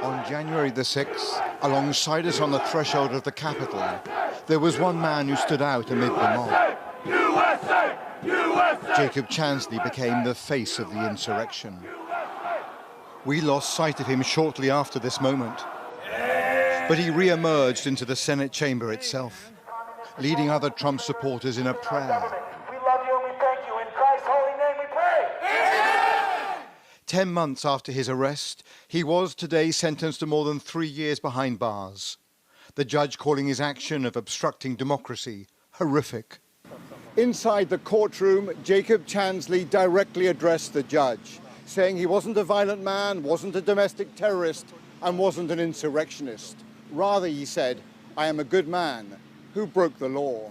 On January the 6th, alongside us on the threshold of the Capitol, there was one man who stood out amid the mob. USA! USA! Jacob Chansley became the face of the insurrection. We lost sight of him shortly after this moment, but he re-emerged into the Senate chamber itself, leading other Trump supporters in a prayer. We love you and we thank you. In Christ's holy name we pray. 10 months after his arrest, he was today sentenced to more than 3 years behind bars. The judge calling his action of obstructing democracy horrific. Inside the courtroom, Jacob Chansley directly addressed the judge, saying he wasn't a violent man, wasn't a domestic terrorist, and wasn't an insurrectionist. Rather, he said, I am a good man who broke the law.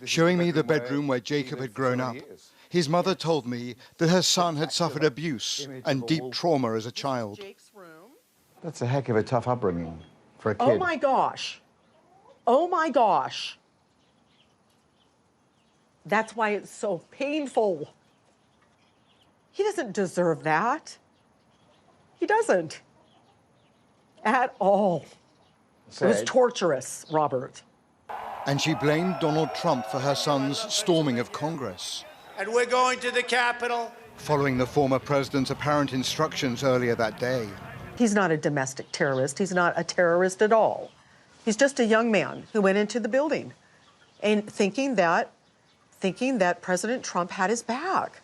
Showing me the bedroom where Jacob had grown up, his mother told me that her son had suffered abuse and deep trauma as a child. That's a heck of a tough upbringing for a kid. Oh my gosh. Oh my gosh. That's why it's so painful. He doesn't deserve that. He doesn't. At all. It was torturous, Robert. And she blamed Donald Trump for her son's storming of Congress. And we're going to the Capitol. Following the former president's apparent instructions earlier that day. He's not a domestic terrorist. He's not a terrorist at all. He's just a young man who went into the building and thinking that President Trump had his back.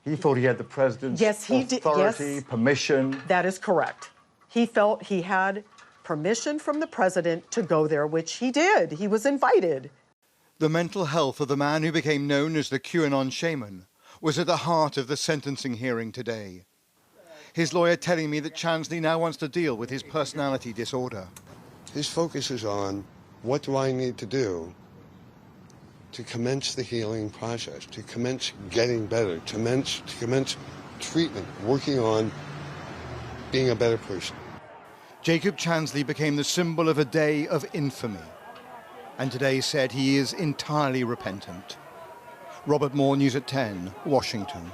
He thought he had the president's authority, permission. That is correct. He felt he had permission from the president to go there, which he did. He was invited. The mental health of the man who became known as the QAnon Shaman was at the heart of the sentencing hearing today. His lawyer telling me that Chansley now wants to deal with his personality disorder. His focus is on, what do I need to do to commence the healing process, to commence getting better, to commence treatment, working on being a better person. Jacob Chansley became the symbol of a day of infamy, and today said he is entirely repentant. Robert Moore, News at 10, Washington.